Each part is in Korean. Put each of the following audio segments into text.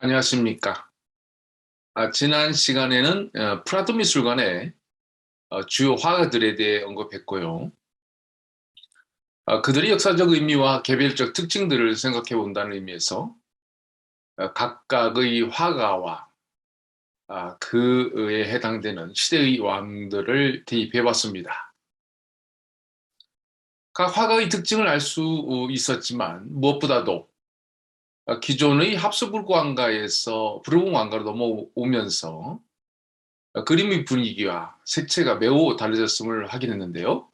안녕하십니까. 지난 시간에는 프라도 미술관의 주요 화가들에 대해 언급했고요. 그들의 역사적 의미와 개별적 특징들을 생각해 본다는 의미에서 각각의 화가와 그에 해당되는 시대의 왕들을 대입해 봤습니다. 각 화가의 특징을 알 수 있었지만 무엇보다도 기존의 합스부르크 왕가에서 부르봉 왕가로 넘어오면서 그림의 분위기와 색채가 매우 달라졌음을 확인했는데요.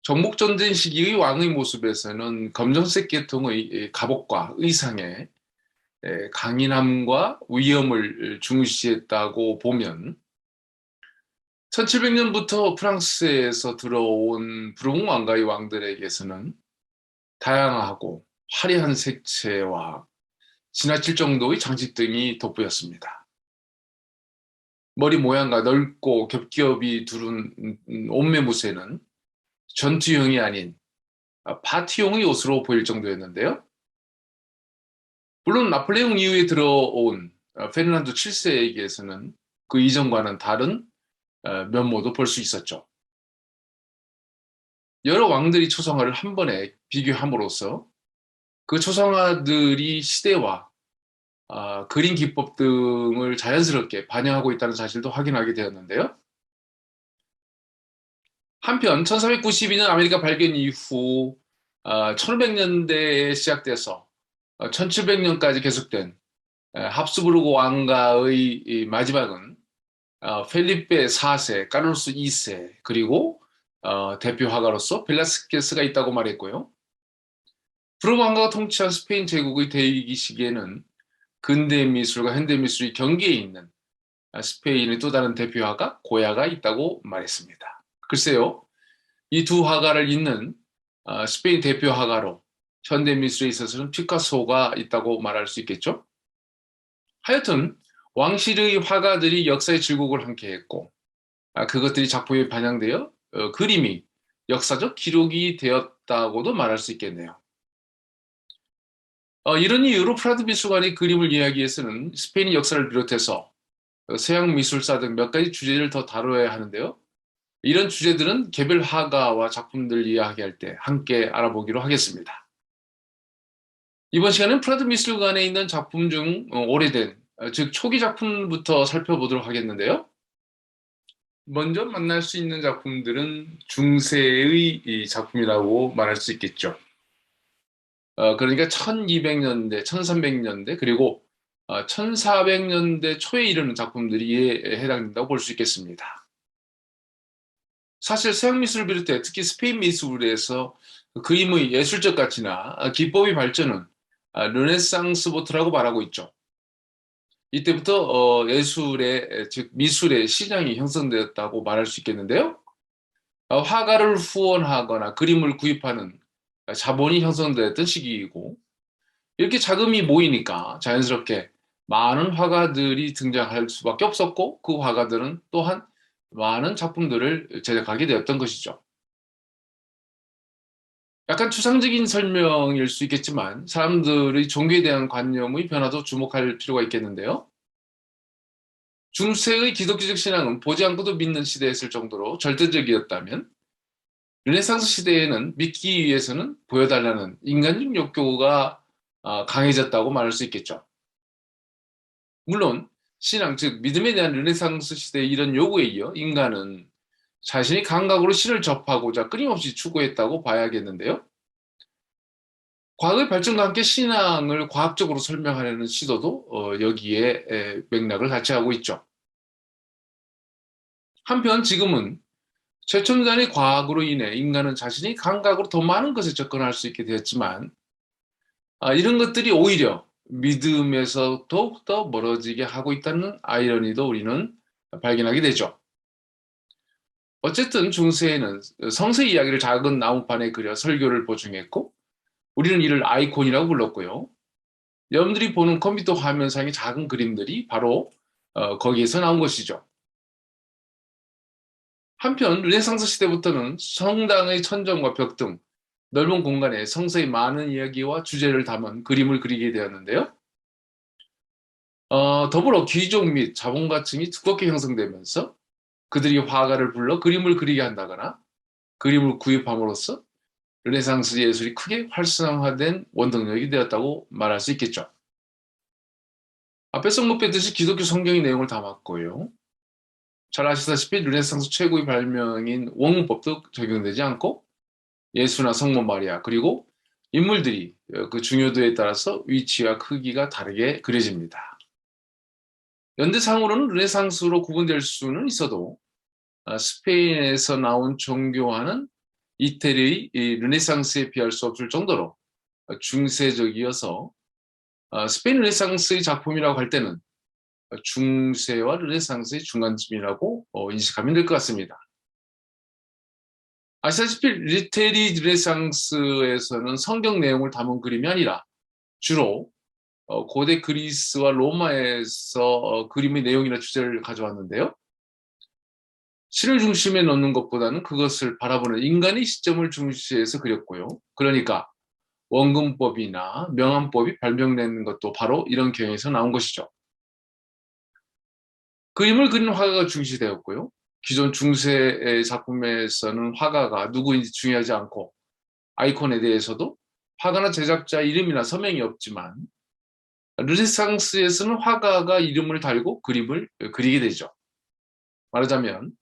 정복전쟁 시기의 왕의 모습에서는 검정색 계통의 갑옷과 의상에 강인함과 위엄을 중시했다고 보면 1700년부터 프랑스에서 들어온 부르봉 왕가의 왕들에게서는 다양하고 화려한 색채와 지나칠 정도의 장식 등이 돋보였습니다. 머리 모양과 넓고 겹겹이 두른 옷매무새는 전투용이 아닌 파티용의 옷으로 보일 정도였는데요. 물론 나폴레옹 이후에 들어온 페르난도 7세에게서는 그 이전과는 다른 면모도 볼 수 있었죠. 여러 왕들이 초상화를 한 번에 비교함으로써 그 초상화들이 시대와 그림 기법 등을 자연스럽게 반영하고 있다는 사실도 확인하게 되었는데요. 한편 1492년 아메리카 발견 이후 1500년대에 시작돼서 1700년까지 계속된 합스부르크 왕가의 이 마지막은 펠리페 4세, 카를로스 2세, 그리고 대표 화가로서 벨라스케스가 있다고 말했고요. 프로 왕가가 통치한 스페인 제국의 대위기 시기에는 근대 미술과 현대 미술이 경계에 있는 스페인의 또 다른 대표 화가 고야가 있다고 말했습니다. 글쎄요, 이 두 화가를 잇는 스페인 대표 화가로 현대 미술에 있어서는 피카소가 있다고 말할 수 있겠죠. 하여튼 왕실의 화가들이 역사의 질곡을 함께했고 그것들이 작품에 반영되어 그림이 역사적 기록이 되었다고도 말할 수 있겠네요. 이런 이유로 프라드 미술관이 그림을 이야기해서는 스페인 역사를 비롯해서 서양 미술사 등 몇 가지 주제를 더 다뤄야 하는데요. 이런 주제들은 개별 화가와 작품들 이야기할 때 함께 알아보기로 하겠습니다. 이번 시간은 프라드 미술관에 있는 작품 중 오래된, 즉 초기 작품부터 살펴보도록 하겠는데요. 먼저 만날 수 있는 작품들은 중세의 이 작품이라고 말할 수 있겠죠. 그러니까 1200년대, 1300년대, 그리고 1400년대 초에 이르는 작품들이 이에 해당된다고 볼 수 있겠습니다. 사실 서양 미술을 비롯해 특히 스페인 미술에서 그림의 예술적 가치나 기법의 발전은 르네상스부터라고 말하고 있죠. 이때부터 예술의, 즉 미술의 시장이 형성되었다고 말할 수 있겠는데요. 화가를 후원하거나 그림을 구입하는 자본이 형성되었던 시기이고 이렇게 자금이 모이니까 자연스럽게 많은 화가들이 등장할 수밖에 없었고 그 화가들은 또한 많은 작품들을 제작하게 되었던 것이죠. 약간 추상적인 설명일 수 있겠지만 사람들의 종교에 대한 관념의 변화도 주목할 필요가 있겠는데요. 중세의 기독교적 신앙은 보지 않고도 믿는 시대였을 정도로 절대적이었다면 르네상스 시대에는 믿기 위해서는 보여달라는 인간적 욕구가 강해졌다고 말할 수 있겠죠. 물론 신앙, 즉 믿음에 대한 르네상스 시대의 이런 요구에 이어 인간은 자신의 감각으로 신을 접하고자 끊임없이 추구했다고 봐야겠는데요. 과학의 발전과 함께 신앙을 과학적으로 설명하려는 시도도 여기에 맥락을 같이 하고 있죠. 한편 지금은 최첨단의 과학으로 인해 인간은 자신의 감각으로 더 많은 것에 접근할 수 있게 되었지만 이런 것들이 오히려 믿음에서 더욱더 멀어지게 하고 있다는 아이러니도 우리는 발견하게 되죠. 어쨌든 중세에는 성서 이야기를 작은 나무판에 그려 설교를 보충했고 우리는 이를 아이콘이라고 불렀고요. 여러분들이 보는 컴퓨터 화면상의 작은 그림들이 바로 거기에서 나온 것이죠. 한편 르네상스 시대부터는 성당의 천정과 벽 등 넓은 공간에 성서의 많은 이야기와 주제를 담은 그림을 그리게 되었는데요. 더불어 귀족 및 자본가층이 두껍게 형성되면서 그들이 화가를 불러 그림을 그리게 한다거나 그림을 구입함으로써 르네상스 예술이 크게 활성화된 원동력이 되었다고 말할 수 있겠죠. 앞에서 언급했듯이 기독교 성경의 내용을 담았고요. 잘 아시다시피 르네상스 최고의 발명인 원문법도 적용되지 않고 예수나 성모 마리아 그리고 인물들이 그 중요도에 따라서 위치와 크기가 다르게 그려집니다. 연대상으로는 르네상스로 구분될 수는 있어도 스페인에서 나온 종교화는 이태리의 르네상스에 비할 수 없을 정도로 중세적이어서 스페인 르네상스의 작품이라고 할 때는 중세와 르네상스의 중간쯤이라고 인식하면 될 것 같습니다. 아시다시피 이태리 르네상스에서는 성경 내용을 담은 그림이 아니라 주로 고대 그리스와 로마에서 그림의 내용이나 주제를 가져왔는데요. 신을 중심에 놓는 것보다는 그것을 바라보는 인간의 시점을 중시해서 그렸고요. 그러니까 원근법이나 명암법이 발명된 것도 바로 이런 경향에서 나온 것이죠. 그림을 그리는 화가가 중시되었고요. 기존 중세의 작품에서는 화가가 누구인지 중요하지 않고 아이콘에 대해서도 화가나 제작자 이름이나 서명이 없지만 르네상스에서는 화가가 이름을 달고 그림을 그리게 되죠. 말하자면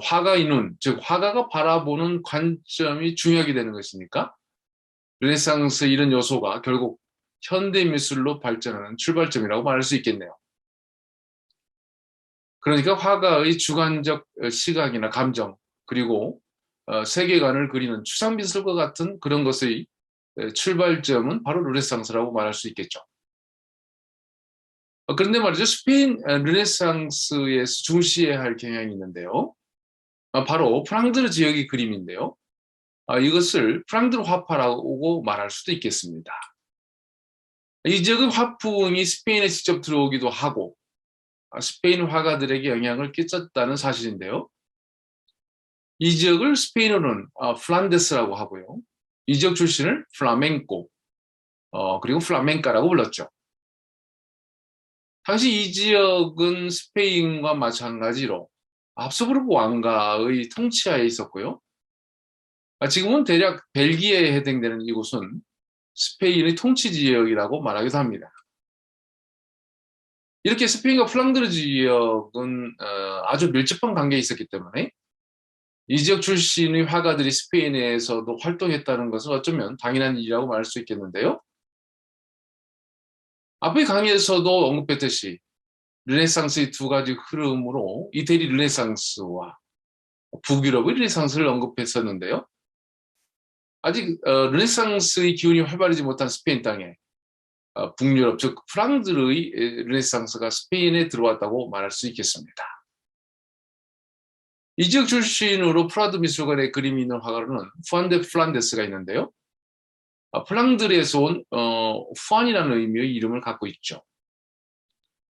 화가의 눈, 즉 화가가 바라보는 관점이 중요하게 되는 것이니까 르네상스 이런 요소가 결국 현대 미술로 발전하는 출발점이라고 말할 수 있겠네요. 그러니까 화가의 주관적 시각이나 감정 그리고 세계관을 그리는 추상 미술과 같은 그런 것의 출발점은 바로 르네상스라고 말할 수 있겠죠. 그런데 말이죠. 스페인 르네상스에서 중시해야 할 경향이 있는데요. 바로 프랑드르 지역의 그림인데요. 이것을 프랑드르 화파라고 말할 수도 있겠습니다. 이 지역의 화풍이 스페인에 직접 들어오기도 하고 스페인 화가들에게 영향을 끼쳤다는 사실인데요. 이 지역을 스페인어로는 플란데스라고 하고요. 이 지역 출신을 플라멩코 그리고 플라멩카라고 불렀죠. 당시 이 지역은 스페인과 마찬가지로 합스부르크 왕가의 통치하에 있었고요. 지금은 대략 벨기에에 해당되는 이곳은 스페인의 통치 지역이라고 말하기도 합니다. 이렇게 스페인과 플랑드르 지역은 아주 밀접한 관계에 있었기 때문에 이 지역 출신의 화가들이 스페인에서도 활동했다는 것은 어쩌면 당연한 일이라고 말할 수 있겠는데요. 앞의 강의에서도 언급했듯이 르네상스의 두 가지 흐름으로 이태리 르네상스와 북유럽의 르네상스를 언급했었는데요. 아직 르네상스의 기운이 활발하지 못한 스페인 땅에 북유럽, 즉 프랑드르의 르네상스가 스페인에 들어왔다고 말할 수 있겠습니다. 이 지역 출신으로 프라드 미술관에 그림이 있는 화가로는 후안 데 플란데스가 있는데요. 플랑드르에서 온 후안이라는 의미의 이름을 갖고 있죠.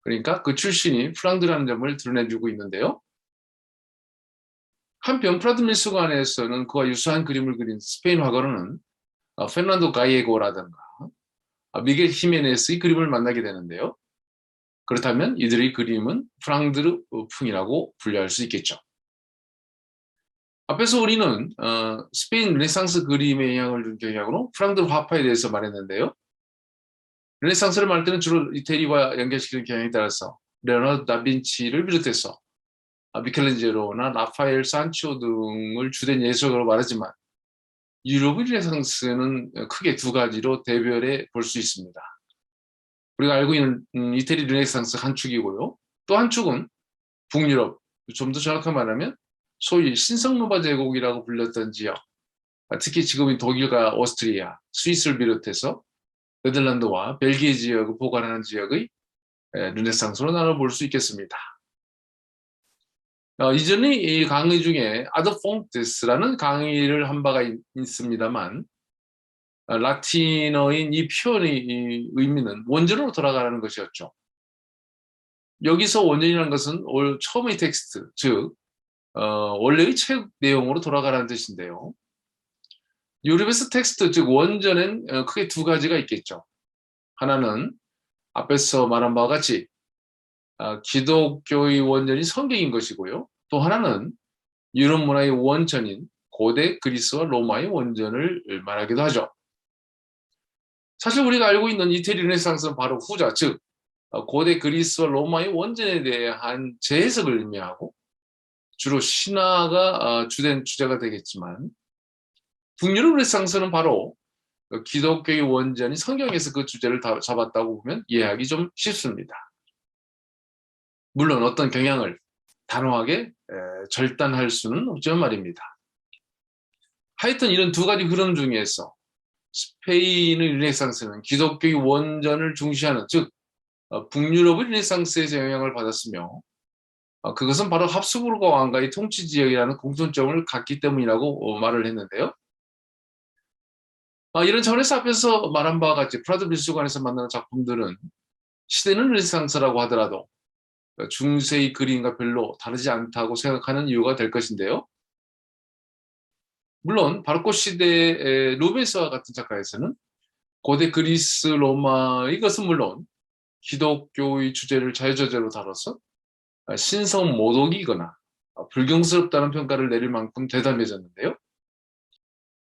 그러니까 그 출신이 플랑드라는 점을 드러내주고 있는데요. 한편 프라드 미술관에서는 그와 유사한 그림을 그린 스페인 화가로는 페르난도 가이에고라든가 미겔 히메네스의 그림을 만나게 되는데요. 그렇다면 이들의 그림은 프랑드르 풍이라고 분류할 수 있겠죠. 앞에서 우리는 스페인 르네상스 그림에 영향을 준 경향으로 프랑드르 화파에 대해서 말했는데요. 르네상스를 말할 때는 주로 이태리와 연결시키는 경향에 따라서 레오나르도 다빈치를 비롯해서 미켈란젤로나 라파엘 산치오 등을 주된 예술가로 말하지만 유럽의 르네상스는 크게 두 가지로 대별해 볼 수 있습니다. 우리가 알고 있는 이태리 르네상스 한 축이고요. 또 한 축은 북유럽, 좀 더 정확하게 말하면 소위 신성노바 제국이라고 불렸던 지역, 특히 지금의 독일과 오스트리아, 스위스를 비롯해서 네덜란드와 벨기에 지역을 보관하는 지역의 르네상스로 나눠볼 수 있겠습니다. 이전에 이 강의 중에 아더 폰테스라는 강의를 한 바가 있습니다만 라틴어인 이 표현의 의미는 원전으로 돌아가라는 것이었죠. 여기서 원전이라는 것은 처음의 텍스트, 즉 원래의 책 내용으로 돌아가라는 뜻인데요. 유럽에서 텍스트, 즉 원전엔 크게 두 가지가 있겠죠. 하나는 앞에서 말한 바와 같이 기독교의 원전이 성경인 것이고요. 또 하나는 유럽 문화의 원천인 고대 그리스와 로마의 원전을 말하기도 하죠. 사실 우리가 알고 있는 이태리 르네상스는 바로 후자, 즉 고대 그리스와 로마의 원전에 대한 재해석을 의미하고 주로 신화가 주된 주제가 되겠지만 북유럽 르네상스는 바로 기독교의 원전이 성경에서 그 주제를 잡았다고 보면 이해하기 좀 쉽습니다. 물론 어떤 경향을 단호하게 절단할 수는 없지만 말입니다. 하여튼 이런 두 가지 흐름 중에서 스페인의 르네상스는 기독교의 원전을 중시하는, 즉 북유럽의 르네상스에서 영향을 받았으며 그것은 바로 합스부르크 왕가의 통치 지역이라는 공통점을 갖기 때문이라고 말을 했는데요. 이런 차원에서 앞에서 말한 바와 같이 프라도 미술관에서 만나는 작품들은 시대는 르네상스라고 하더라도 중세의 그림과 별로 다르지 않다고 생각하는 이유가 될 것인데요. 물론 바로크 시대의 루벤스와 같은 작가에서는 고대 그리스 로마의 것은 물론 기독교의 주제를 자유저제로 다뤄서 신성 모독이거나 불경스럽다는 평가를 내릴 만큼 대담해졌는데요.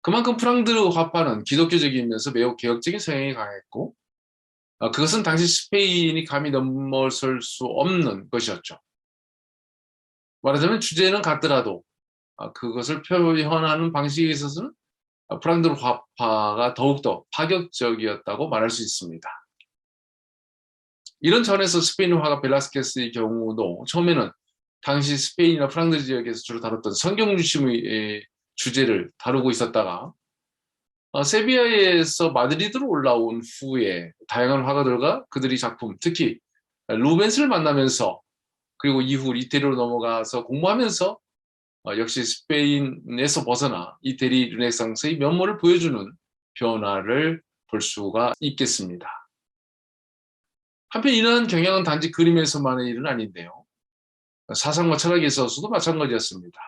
그만큼 프랑드르 화파는 기독교적이면서 매우 개혁적인 성향이 강했고 그것은 당시 스페인이 감히 넘어설 수 없는 것이었죠. 말하자면 주제는 같더라도 그것을 표현하는 방식에 있어서는 프랑드르 화파가 더욱더 파격적이었다고 말할 수 있습니다. 이런 차원에서 스페인 화가 벨라스케스의 경우도 처음에는 당시 스페인이나 프랑스 지역에서 주로 다뤘던 성경 중심의 주제를 다루고 있었다가 세비야에서 마드리드로 올라온 후에 다양한 화가들과 그들의 작품, 특히 루벤스를 만나면서 그리고 이후 이태리로 넘어가서 공부하면서 역시 스페인에서 벗어나 이태리 르네상스의 면모를 보여주는 변화를 볼 수가 있겠습니다. 한편 이러한 경향은 단지 그림에서만의 일은 아닌데요. 사상과 철학에 있어서도 마찬가지였습니다.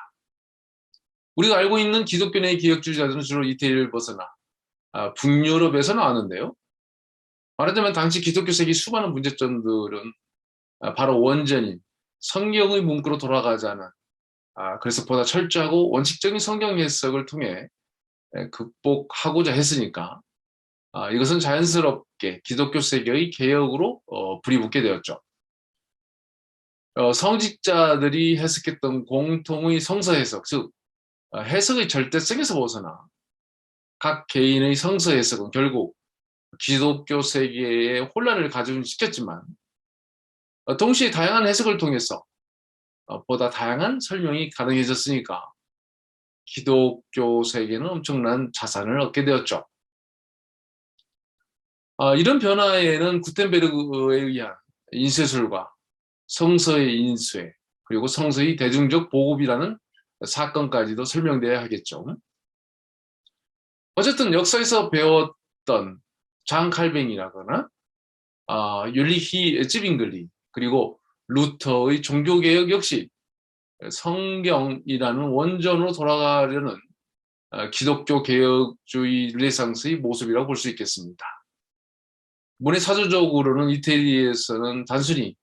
우리가 알고 있는 기독교 내의 기억주의자들은 주로 이태리를 벗어나 북유럽에서 나왔는데요. 말하자면 당시 기독교색의 수많은 문제점들은 바로 원전인 성경의 문구로 돌아가자는 그래서 보다 철저하고 원칙적인 성경 해석을 통해 극복하고자 했으니까 이것은 자연스럽게 기독교 세계의 개혁으로 불이 붙게 되었죠. 성직자들이 해석했던 공통의 성서 해석, 즉 해석의 절대성에서 벗어나 각 개인의 성서 해석은 결국 기독교 세계에 혼란을 가중시켰지만 동시에 다양한 해석을 통해서 보다 다양한 설명이 가능해졌으니까 기독교 세계는 엄청난 자산을 얻게 되었죠. 이런 변화에는 구텐베르그에 의한 인쇄술과 성서의 인쇄, 그리고 성서의 대중적 보급이라는 사건까지도 설명되어야 하겠죠. 어쨌든 역사에서 배웠던 장 칼뱅이라거나 율리히 찌빙글리, 그리고 루터의 종교개혁 역시 성경이라는 원전으로 돌아가려는 기독교 개혁주의 르네상스의 모습이라고 볼 수 있겠습니다. 문의 사조적으로는 이태리에서는 단순히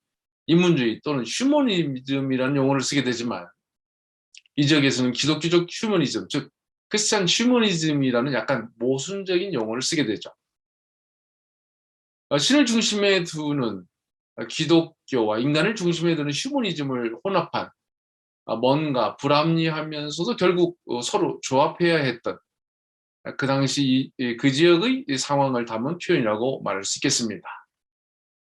인문주의 또는 휴머니즘이라는 용어를 쓰게 되지만 이 지역에서는 기독교적 휴머니즘, 즉 크리스찬 휴머니즘이라는 약간 모순적인 용어를 쓰게 되죠. 신을 중심에 두는 기독교와 인간을 중심에 두는 휴머니즘을 혼합한 뭔가 불합리하면서도 결국 서로 조합해야 했던 그 당시 그 지역의 상황을 담은 표현이라고 말할 수 있겠습니다.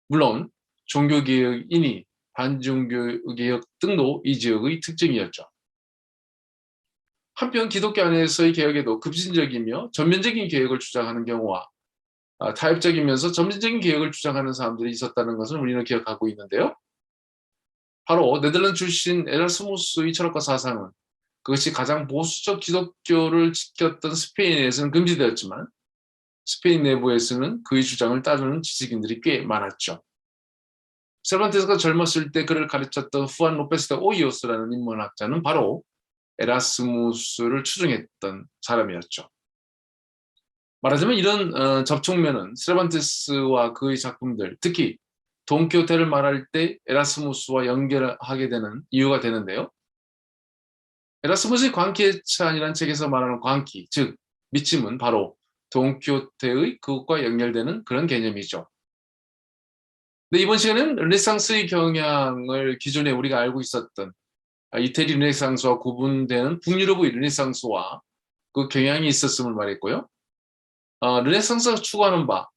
물론 종교개혁이니 반종교개혁 등도 이 지역의 특징이었죠. 한편 기독교 안에서의 개혁에도 급진적이며 전면적인 개혁을 주장하는 경우와 타협적이면서 점진적인 개혁을 주장하는 사람들이 있었다는 것을 우리는 기억하고 있는데요. 바로 네덜란드 출신 에라스무스의 철학과 사상은 그것이 가장 보수적 기독교를 지켰던 스페인에서는 금지되었지만 스페인 내부에서는 그의 주장을 따르는 지식인들이 꽤 많았죠. 세르반테스가 젊었을 때 그를 가르쳤던 후안 로페스 데 오이오스라는 인문학자는 바로 에라스무스를 추종했던 사람이었죠. 말하자면 이런 접촉면은 세르반테스와 그의 작품들, 특히 돈키호테를 말할 때 에라스무스와 연결하게 되는 이유가 되는데요. 에라스무스의 광기의 찬이라는 책에서 말하는 광기, 즉 믿음은 바로 돈키호테의 그것과 연결되는 그런 개념이죠. 근데 이번 시간에는 르네상스의 경향을 기존에 우리가 알고 있었던 이태리 르네상스와 구분되는 북유럽의 르네상스와 그 경향이 있었음을 말했고요. 르네상스가 추구하는 바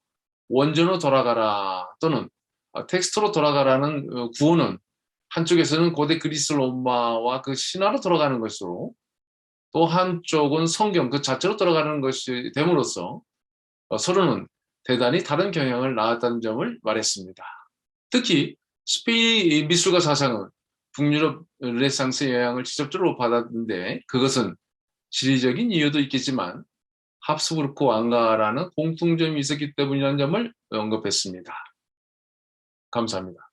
원전으로 돌아가라 또는 텍스트로 돌아가라는 구호는 한쪽에서는 고대 그리스 로마와 그 신화로 돌아가는 것으로 또 한쪽은 성경 그 자체로 돌아가는 것이 됨으로써 서로는 대단히 다른 경향을 낳았다는 점을 말했습니다. 특히 스페인 미술가 사상은 북유럽 르네상스의 영향을 직접적으로 받았는데 그것은 지리적인 이유도 있겠지만 합스부르크 왕가라는 공통점이 있었기 때문이라는 점을 언급했습니다. 감사합니다.